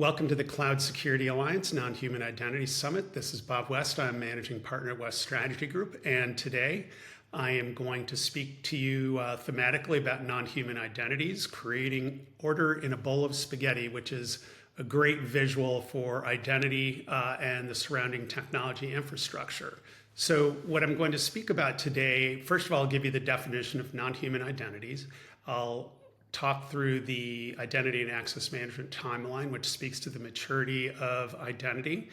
Welcome to the Cloud Security Alliance Non-Human Identity Summit. This is Bob West. I'm Managing Partner at West Strategy Group, and today I am going to speak to you thematically about non-human identities, creating order in a bowl of spaghetti, which is a great visual for identity and the surrounding technology infrastructure. So what I'm going to speak about today, first of all, I'll give you the definition of non-human identities. I'll talk through the identity and access management timeline, which speaks to the maturity of identity,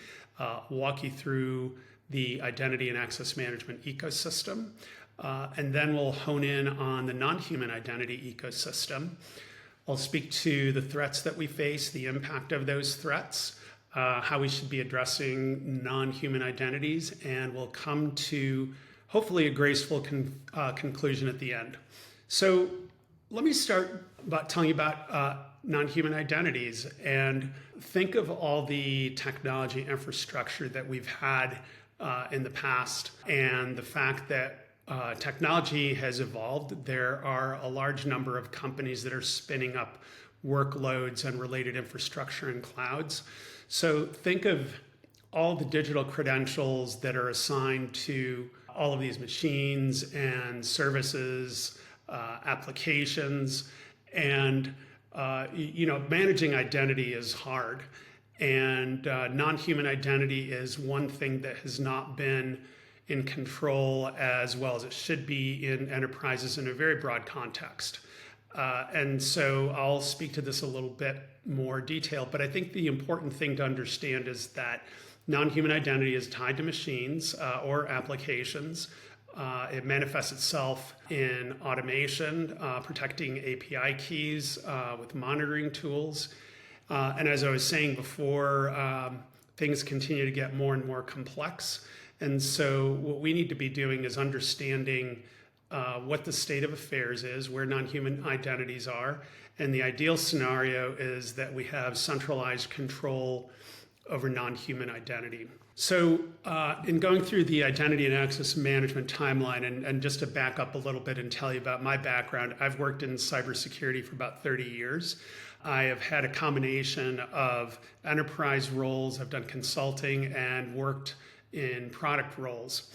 walk you through the identity and access management ecosystem, and then we'll hone in on the non-human identity ecosystem. I'll speak to the threats that we face, the impact of those threats, how we should be addressing non-human identities, and we'll come to hopefully a graceful conclusion at the end. So let me start about telling you about non-human identities and think of all the technology infrastructure that we've had in the past and the fact that technology has evolved. There are a large number of companies that are spinning up workloads and related infrastructure in clouds. So think of all the digital credentials that are assigned to all of these machines and services, applications, and managing identity is hard, and non-human identity is one thing that has not been in control as well as it should be in enterprises in a very broad context. And so I'll speak to this a little bit more detail, but I think the important thing to understand is that non-human identity is tied to machines or applications. It manifests itself in automation, protecting API keys with monitoring tools. And as I was saying before, things continue to get more and more complex. And so what we need to be doing is understanding what the state of affairs is, where non-human identities are. And the ideal scenario is that we have centralized control over non-human identity. So in going through the identity and access management timeline, and just to back up a little bit and tell you about my background, I've worked in cybersecurity for about 30 years. I have had a combination of enterprise roles. I've done consulting and worked in product roles.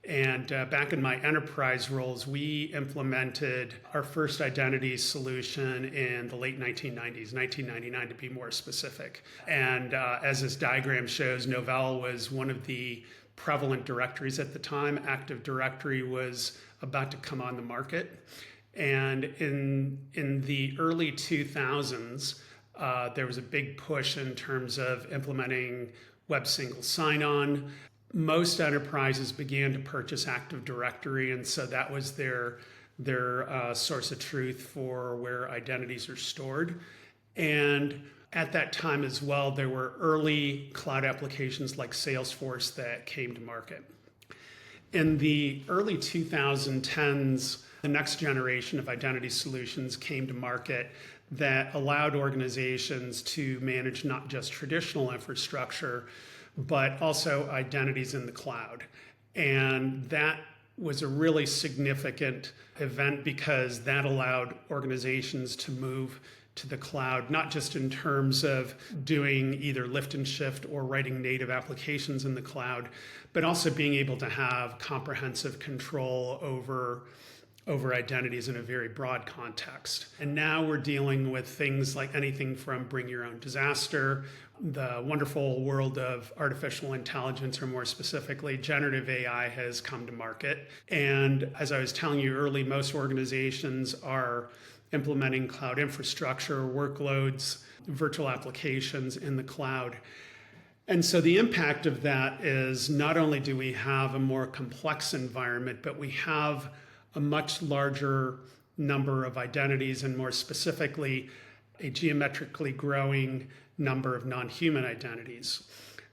And back in my enterprise roles, we implemented our first identity solution in the late 1990s, 1999 to be more specific. And as this diagram shows, Novell was one of the prevalent directories at the time. Active Directory was about to come on the market. And in the early 2000s, there was a big push in terms of implementing web single sign-on. Most enterprises began to purchase Active Directory, and so that was their source of truth for where identities are stored. And at that time as well, there were early cloud applications like Salesforce that came to market. In the early 2010s, the next generation of identity solutions came to market that allowed organizations to manage not just traditional infrastructure, but also identities in the cloud. And that was a really significant event because that allowed organizations to move to the cloud, not just in terms of doing either lift and shift or writing native applications in the cloud, but also being able to have comprehensive control over identities in a very broad context. And now we're dealing with things like anything from bring your own disaster, the wonderful world of artificial intelligence, or more specifically, generative AI has come to market. And as I was telling you early, most organizations are implementing cloud infrastructure, workloads, virtual applications in the cloud. And so the impact of that is not only do we have a more complex environment, but we have a much larger number of identities, and more specifically, a geometrically growing number of non-human identities.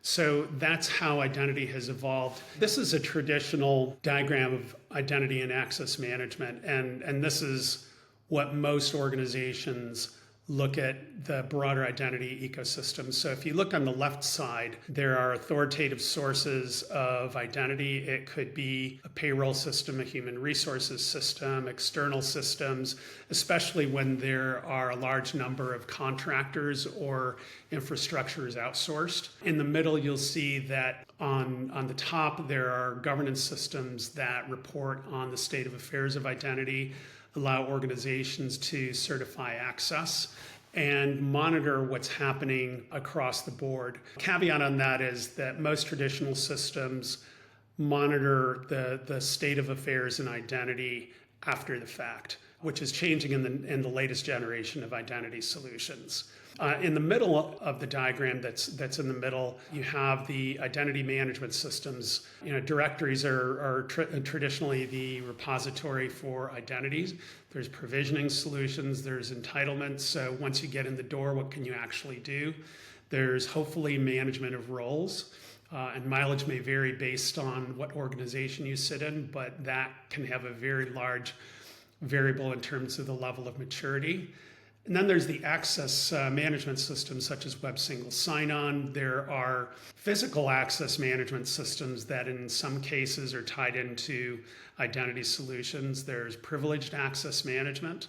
So that's how identity has evolved. This is a traditional diagram of identity and access management, and this is what most organizations look at the broader identity ecosystem. So if you look on the left side, there are authoritative sources of identity. It could be a payroll system, a human resources system, external systems, especially when there are a large number of contractors or infrastructure is outsourced. In the middle, you'll see that on the top, there are governance systems that report on the state of affairs of identity, allow organizations to certify access, and monitor what's happening across the board. Caveat on that is that most traditional systems monitor the state of affairs and identity after the fact, which is changing in the latest generation of identity solutions. In the middle of the diagram that's in the middle, you have the identity management systems. Directories are traditionally the repository for identities. There's provisioning solutions, there's entitlements. So once you get in the door, what can you actually do? There's hopefully management of roles. And mileage may vary based on what organization you sit in, but that can have a very large variable in terms of the level of maturity. And then there's the access management systems such as Web Single Sign-On. There are physical access management systems that in some cases are tied into identity solutions. There's privileged access management.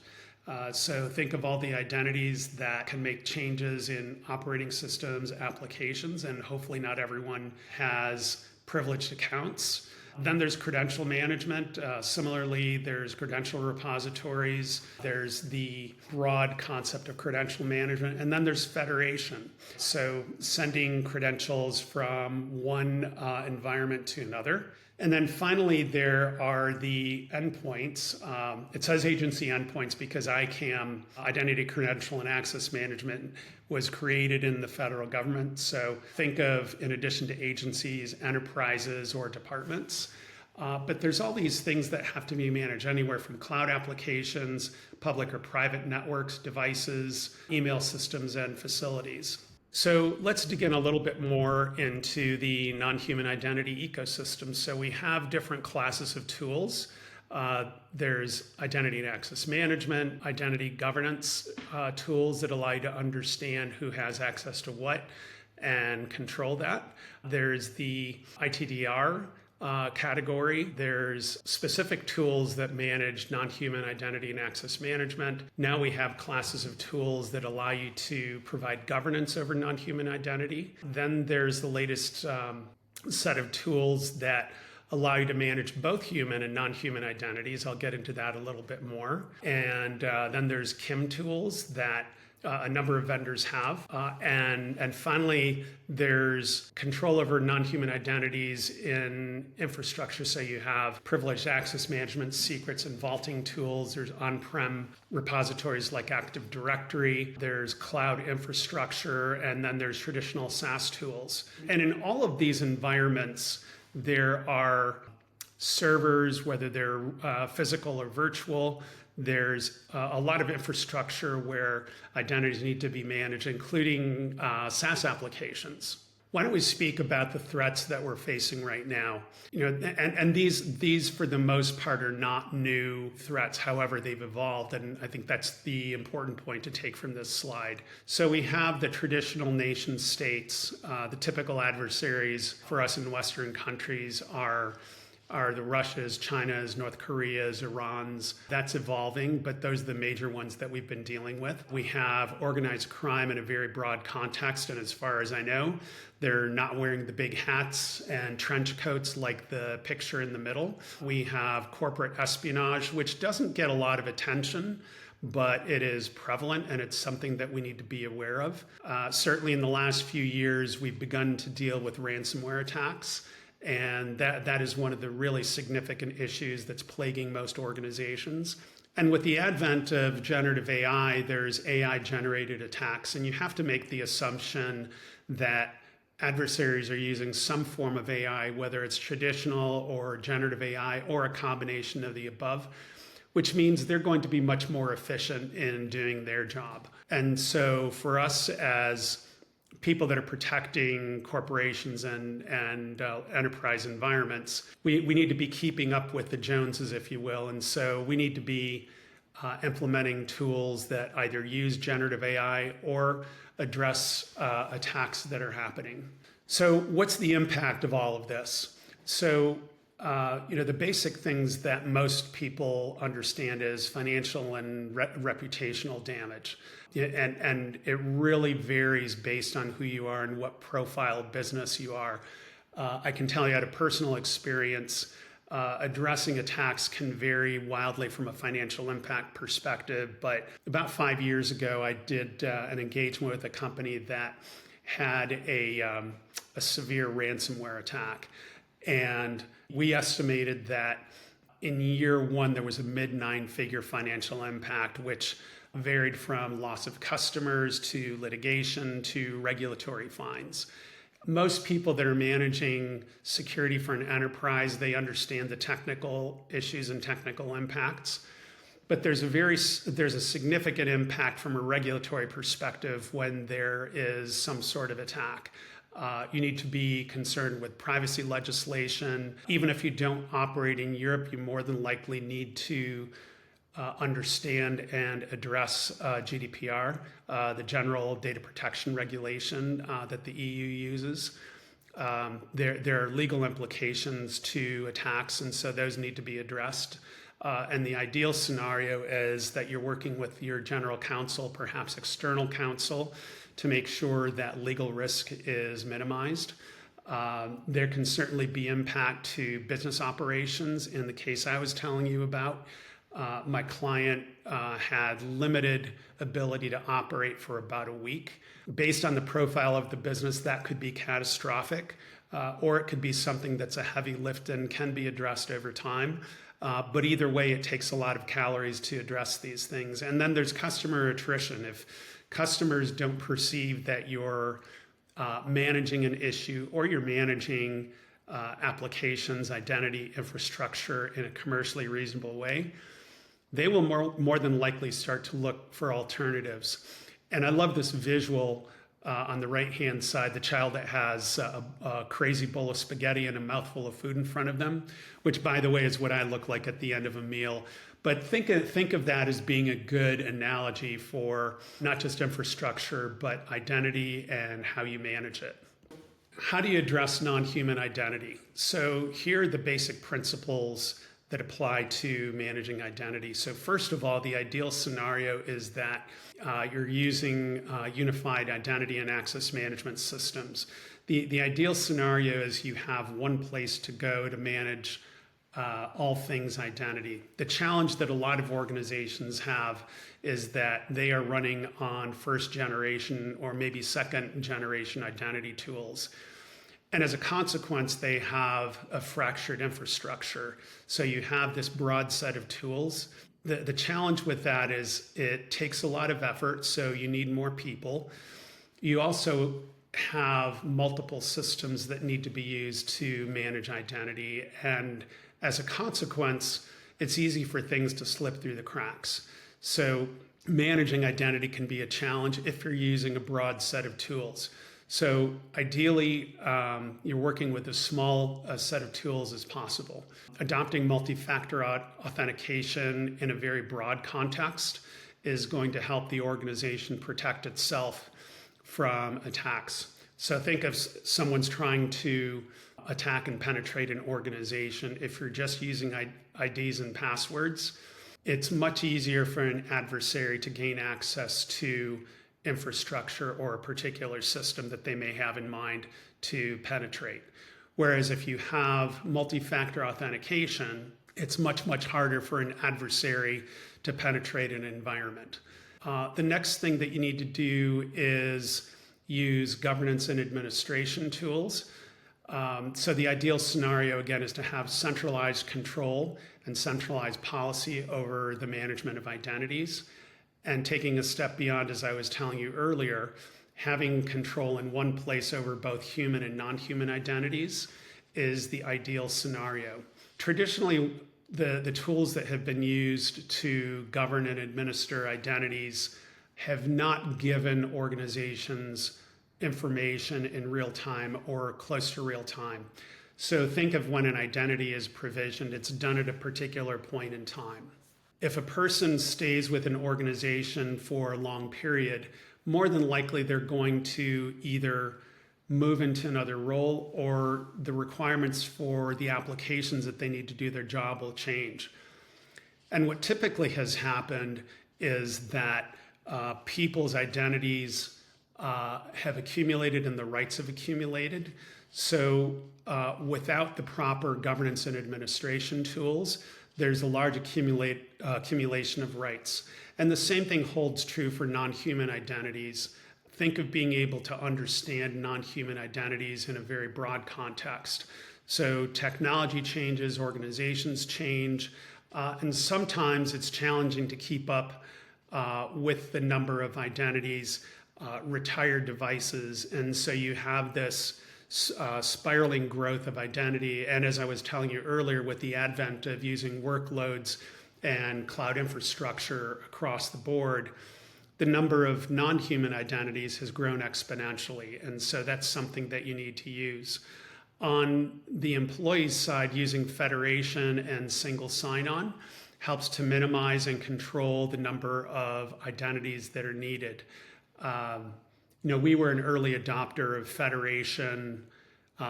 So think of all the identities that can make changes in operating systems, applications, and hopefully not everyone has privileged accounts. Then there's credential management. Similarly, there's credential repositories. There's the broad concept of credential management. And then there's federation. So sending credentials from one environment to another. And then finally, there are the endpoints. It says agency endpoints because ICAM, Identity, Credential, and Access Management, was created in the federal government. So think of, in addition to agencies, enterprises or departments. But there's all these things that have to be managed, anywhere from cloud applications, public or private networks, devices, email systems, and facilities. So let's dig in a little bit more into the non-human identity ecosystem. So we have different classes of tools. There's identity and access management, identity governance tools that allow you to understand who has access to what and control that. There's the ITDR category. There's specific tools that manage non-human identity and access management. Now we have classes of tools that allow you to provide governance over non-human identity. Then there's the latest set of tools that allow you to manage both human and non-human identities. I'll get into that a little bit more. And then there's KIM tools that a number of vendors have. And finally, there's control over non-human identities in infrastructure. So you have privileged access management, secrets, and vaulting tools. There's on-prem repositories like Active Directory. There's cloud infrastructure. And then there's traditional SaaS tools. And in all of these environments, there are servers, whether they're physical or virtual. There's a lot of infrastructure where identities need to be managed, including SaaS applications. Why don't we speak about the threats that we're facing right now? And these for the most part are not new threats. However, they've evolved, and I think that's the important point to take from this slide. So we have the traditional nation states. The typical adversaries for us in Western countries are the Russias, China's, North Korea's, Iran's. That's evolving, but those are the major ones that we've been dealing with. We have organized crime in a very broad context, and as far as I know, they're not wearing the big hats and trench coats like the picture in the middle. We have corporate espionage, which doesn't get a lot of attention, but it is prevalent and it's something that we need to be aware of. Certainly in the last few years, we've begun to deal with ransomware attacks. And that is one of the really significant issues that's plaguing most organizations. And with the advent of generative AI, there's AI-generated attacks. And you have to make the assumption that adversaries are using some form of AI, whether it's traditional or generative AI or a combination of the above, which means they're going to be much more efficient in doing their job. And so for us as people that are protecting corporations and enterprise environments, we need to be keeping up with the Joneses, if you will. And so we need to be implementing tools that either use generative AI or address attacks that are happening. So what's the impact of all of this? So, the basic things that most people understand is financial and reputational damage. And it really varies based on who you are and what profile business you are. I can tell you out of personal experience, addressing attacks can vary wildly from a financial impact perspective. But about 5 years ago, I did an engagement with a company that had a severe ransomware attack. And we estimated that in year one, there was a mid-9-figure financial impact, which varied from loss of customers to litigation to regulatory fines. Most people that are managing security for an enterprise, they understand the technical issues and technical impacts. But there's a significant impact from a regulatory perspective when there is some sort of attack. You need to be concerned with privacy legislation. Even if you don't operate in Europe, you more than likely need to understand and address GDPR, the General Data Protection Regulation that the EU uses. There are legal implications to attacks, and so those need to be addressed. And the ideal scenario is that you're working with your general counsel, perhaps external counsel, to make sure that legal risk is minimized. There can certainly be impact to business operations. In the case I was telling you about, my client had limited ability to operate for about a week. Based on the profile of the business, that could be catastrophic, or it could be something that's a heavy lift and can be addressed over time. But either way, it takes a lot of calories to address these things. And then there's customer attrition. If customers don't perceive that you're managing an issue or you're managing applications, identity, infrastructure in a commercially reasonable way, they will more than likely start to look for alternatives. And I love this visual on the right-hand side, the child that has a crazy bowl of spaghetti and a mouthful of food in front of them, which, by the way, is what I look like at the end of a meal. But think of that as being a good analogy for not just infrastructure, but identity and how you manage it. How do you address non-human identity? So here are the basic principles that apply to managing identity. So first of all, the ideal scenario is that you're using unified identity and access management systems. The ideal scenario is you have one place to go to manage all things identity. The challenge that a lot of organizations have is that they are running on first generation or maybe second generation identity tools. And as a consequence, they have a fractured infrastructure. So you have this broad set of tools. The challenge with that is it takes a lot of effort, so you need more people. You also have multiple systems that need to be used to manage identity. And as a consequence, it's easy for things to slip through the cracks. So managing identity can be a challenge if you're using a broad set of tools. So ideally, you're working with as small a set of tools as possible. Adopting multi-factor authentication in a very broad context is going to help the organization protect itself from attacks. So think of someone's trying to attack and penetrate an organization. If you're just using IDs and passwords, it's much easier for an adversary to gain access to infrastructure or a particular system that they may have in mind to penetrate. Whereas if you have multi-factor authentication, it's much, much harder for an adversary to penetrate an environment. The next thing that you need to do is use governance and administration tools. So the ideal scenario, again, is to have centralized control and centralized policy over the management of identities. And taking a step beyond, as I was telling you earlier, having control in one place over both human and non-human identities is the ideal scenario. Traditionally, the tools that have been used to govern and administer identities have not given organizations information in real time or close to real time. So think of when an identity is provisioned, it's done at a particular point in time. if a person stays with an organization for a long period, more than likely they're going to either move into another role or the requirements for the applications that they need to do their job will change. And what typically has happened is that people's identities have accumulated and the rights have accumulated. So without the proper governance and administration tools, there's a large accumulation of rights. And the same thing holds true for non-human identities. Think of being able to understand non-human identities in a very broad context. So technology changes, organizations change, and sometimes it's challenging to keep up with the number of identities, retired devices, and so you have this spiraling growth of identity. And as I was telling you earlier, with the advent of using workloads and cloud infrastructure across the board, the number of non-human identities has grown exponentially. And so that's something that you need to use. On the employee's side, using federation and single sign-on helps to minimize and control the number of identities that are needed. We were an early adopter of federation.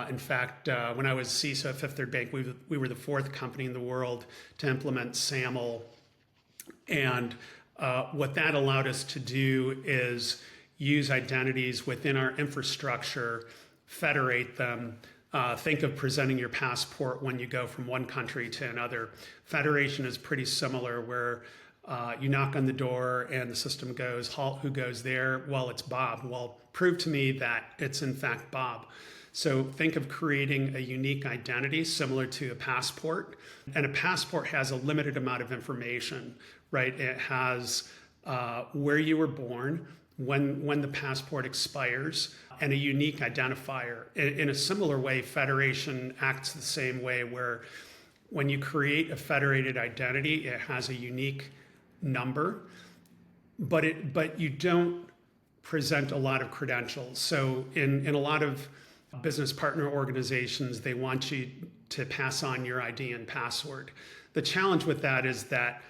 In fact, when I was CISO at Fifth Third Bank, we were the fourth company in the world to implement SAML. And what that allowed us to do is use identities within our infrastructure, federate them. Think of presenting your passport when you go from one country to another. Federation is pretty similar, where you knock on the door and the system goes, "Halt, who goes there?" "Well, it's Bob." "Well, prove to me that it's in fact Bob." So think of creating a unique identity similar to a passport. And a passport has a limited amount of information, right? It has where you were born, when the passport expires, and a unique identifier. In a similar way, federation acts the same way, where when you create a federated identity, it has a unique number, but you don't present a lot of credentials. So in a lot of business partner organizations, they want you to pass on your ID and password. The challenge with that is that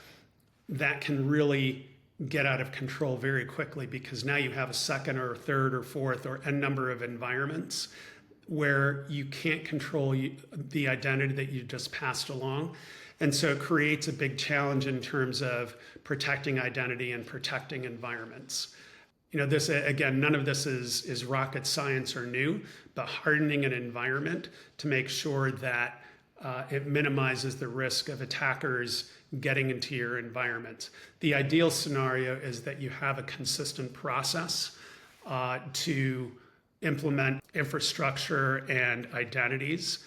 can really get out of control very quickly, because now you have a second or third or fourth or a number of environments where you can't control the identity that you just passed along. And so it creates a big challenge in terms of protecting identity and protecting environments. This, again, none of this is rocket science or new, but hardening an environment to make sure that it minimizes the risk of attackers getting into your environment. The ideal scenario is that you have a consistent process to implement infrastructure and identities.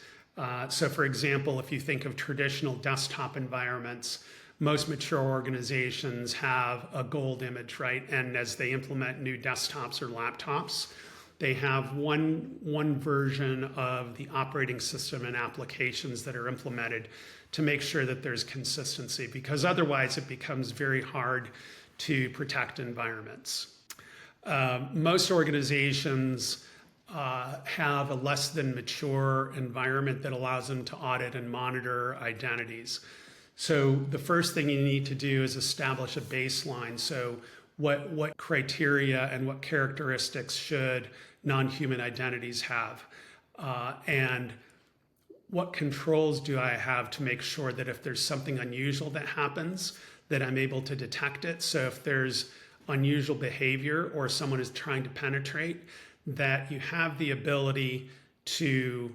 So for example, if you think of traditional desktop environments, most mature organizations have a gold image, right? And as they implement new desktops or laptops, they have one version of the operating system and applications that are implemented to make sure that there's consistency, because otherwise it becomes very hard to protect environments. Most organizations have a less than mature environment that allows them to audit and monitor identities. So the first thing you need to do is establish a baseline. So what criteria and what characteristics should non-human identities have? And what controls do I have to make sure that if there's something unusual that happens, that I'm able to detect it? So if there's unusual behavior or someone is trying to penetrate, that you have the ability to,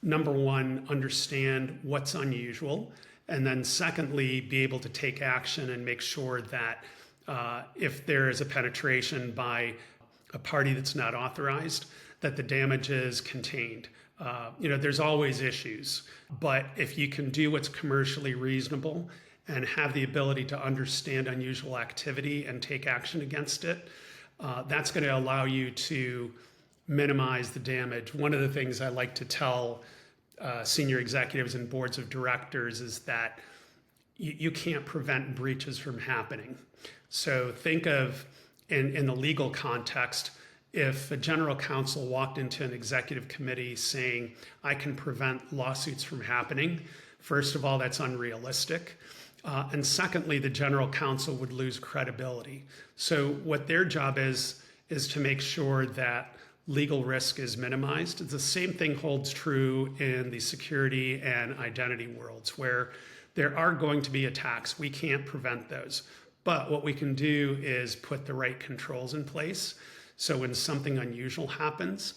number one, understand what's unusual, and then secondly, be able to take action and make sure that if there is a penetration by a party that's not authorized, that the damage is contained. There's always issues, but if you can do what's commercially reasonable and have the ability to understand unusual activity and take action against it, that's going to allow you to minimize the damage. One of the things I like to tell senior executives and boards of directors is that you can't prevent breaches from happening. So think of, in the legal context, if a general counsel walked into an executive committee saying, "I can prevent lawsuits from happening," first of all, that's unrealistic. And secondly, the general counsel would lose credibility. So what their job is to make sure that legal risk is minimized. The same thing holds true in the security and identity worlds, where there are going to be attacks. We can't prevent those. But what we can do is put the right controls in place. So when something unusual happens,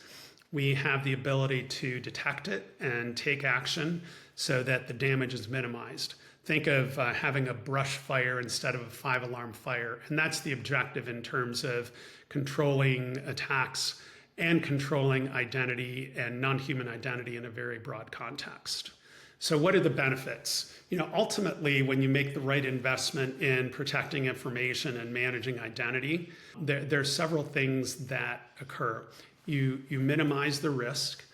we have the ability to detect it and take action so that the damage is minimized. Think of having a brush fire instead of a 5-alarm fire. And that's the objective in terms of controlling attacks and controlling identity and non-human identity in a very broad context. So what are the benefits? Ultimately, when you make the right investment in protecting information and managing identity, there are several things that occur. You minimize the risk.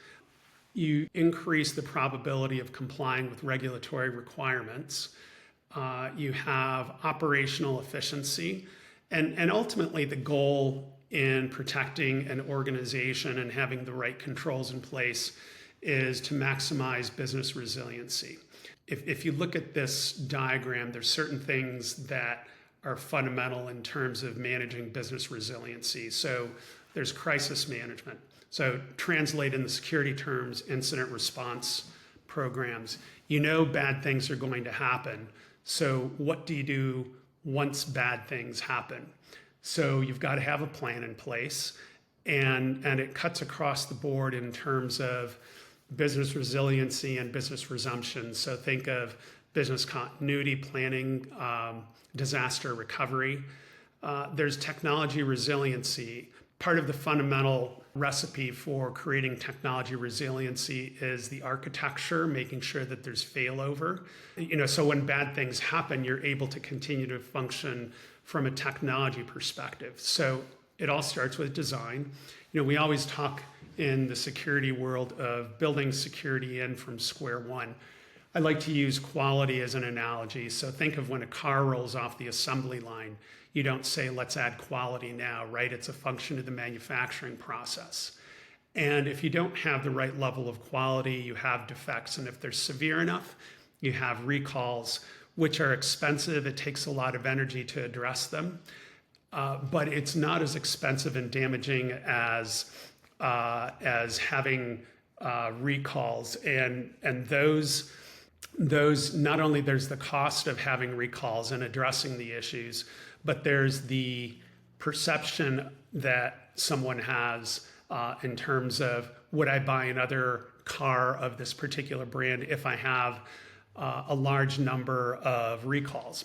You increase the probability of complying with regulatory requirements. You have operational efficiency. And ultimately, the goal in protecting an organization and having the right controls in place is to maximize business resiliency. If you look at this diagram, there's certain things that are fundamental in terms of managing business resiliency. So there's crisis management. So translate in the security terms, incident response programs. Bad things are going to happen. So what do you do once bad things happen? So you've got to have a plan in place, and it cuts across the board in terms of business resiliency and business resumption. So think of business continuity planning, disaster recovery. There's technology resiliency. Part of the fundamental recipe for creating technology resiliency is the architecture, making sure that there's failover. So when bad things happen, you're able to continue to function from a technology perspective. So it all starts with design. We always talk in the security world of building security in from square one. I like to use quality as an analogy. So think of when a car rolls off the assembly line. You don't say, let's add quality now, right? It's a function of the manufacturing process. And if you don't have the right level of quality, you have defects. And if they're severe enough, you have recalls, which are expensive. It takes a lot of energy to address them. But it's not as expensive and damaging as having recalls. And those not only there's the cost of having recalls and addressing the issues, but there's the perception that someone has in terms of, would I buy another car of this particular brand if I have a large number of recalls?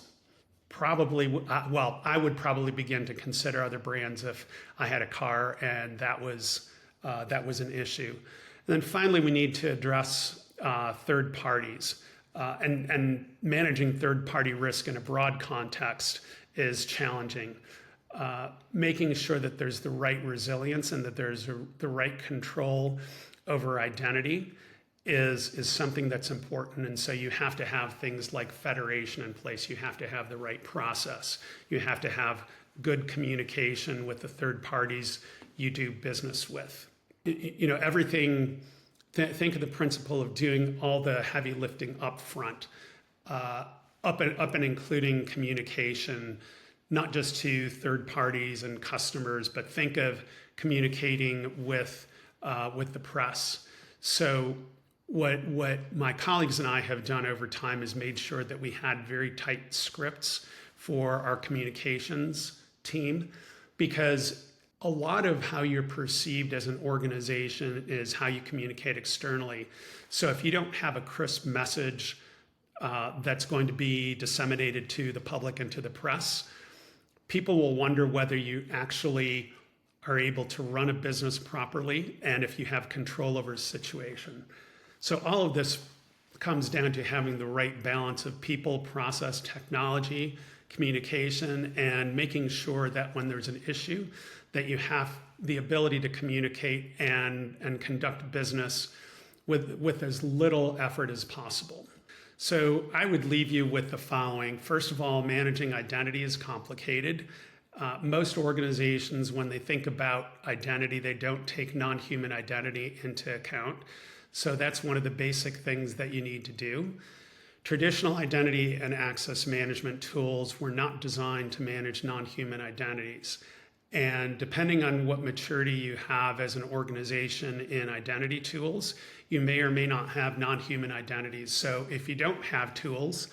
Probably, I would probably begin to consider other brands if I had a car and that was an issue. And then finally, we need to address third parties. And managing third-party risk in a broad context is challenging. Making sure that there's the right resilience and that there's the right control over identity is something that's important. And so you have to have things like federation in place. You have to have the right process. You have to have good communication with the third parties you do business with. Everything. Think of the principle of doing all the heavy lifting up front, up and including communication, not just to third parties and customers, but think of communicating with the press. So what my colleagues and I have done over time is made sure that we had very tight scripts for our communications team, because a lot of how you're perceived as an organization is how you communicate externally. So if you don't have a crisp message that's going to be disseminated to the public and to the press, people will wonder whether you actually are able to run a business properly and if you have control over a situation. So all of this comes down to having the right balance of people, process, technology, communication, and making sure that when there's an issue, that you have the ability to communicate and conduct business with as little effort as possible. So I would leave you with the following. First of all, managing identity is complicated. Most organizations, when they think about identity, they don't take non-human identity into account. So that's one of the basic things that you need to do. Traditional identity and access management tools were not designed to manage non-human identities. And depending on what maturity you have as an organization in identity tools, you may or may not have non-human identities. So if you don't have tools,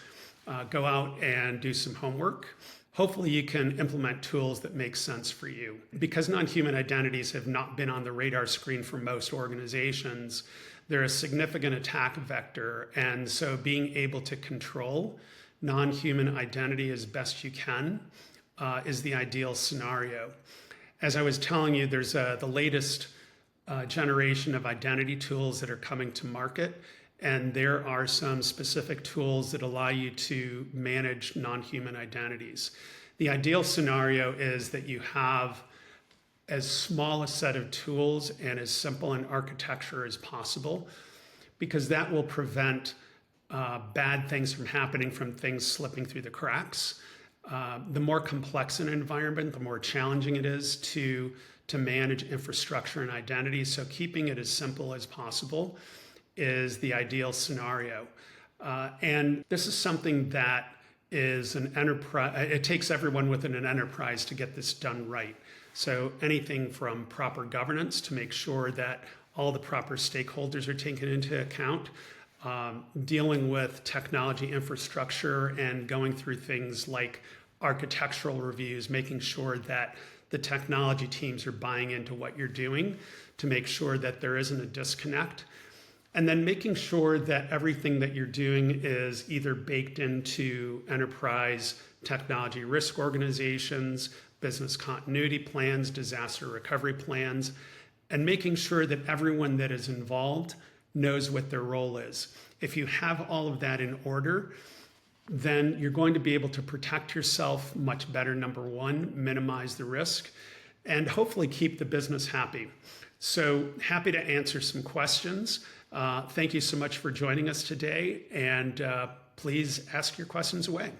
go out and do some homework. Hopefully you can implement tools that make sense for you. Because non-human identities have not been on the radar screen for most organizations, they're a significant attack vector. And so being able to control non-human identity as best you can is the ideal scenario. As I was telling you, there's the latest generation of identity tools that are coming to market, and there are some specific tools that allow you to manage non-human identities. The ideal scenario is that you have as small a set of tools and as simple an architecture as possible, because that will prevent bad things from happening, from things slipping through the cracks. The more complex an environment, the more challenging it is to manage infrastructure and identity. So keeping it as simple as possible is the ideal scenario. And this is something that is an enterprise. It takes everyone within an enterprise to get this done right. So anything from proper governance to make sure that all the proper stakeholders are taken into account, dealing with technology infrastructure and going through things like architectural reviews, making sure that the technology teams are buying into what you're doing to make sure that there isn't a disconnect. And then making sure that everything that you're doing is either baked into enterprise technology risk organizations, business continuity plans, disaster recovery plans, and making sure that everyone that is involved knows what their role is. If you have all of that in order, then you're going to be able to protect yourself much better, number one, minimize the risk, and hopefully keep the business happy. So happy to answer some questions. Thank you so much for joining us today, and please ask your questions away.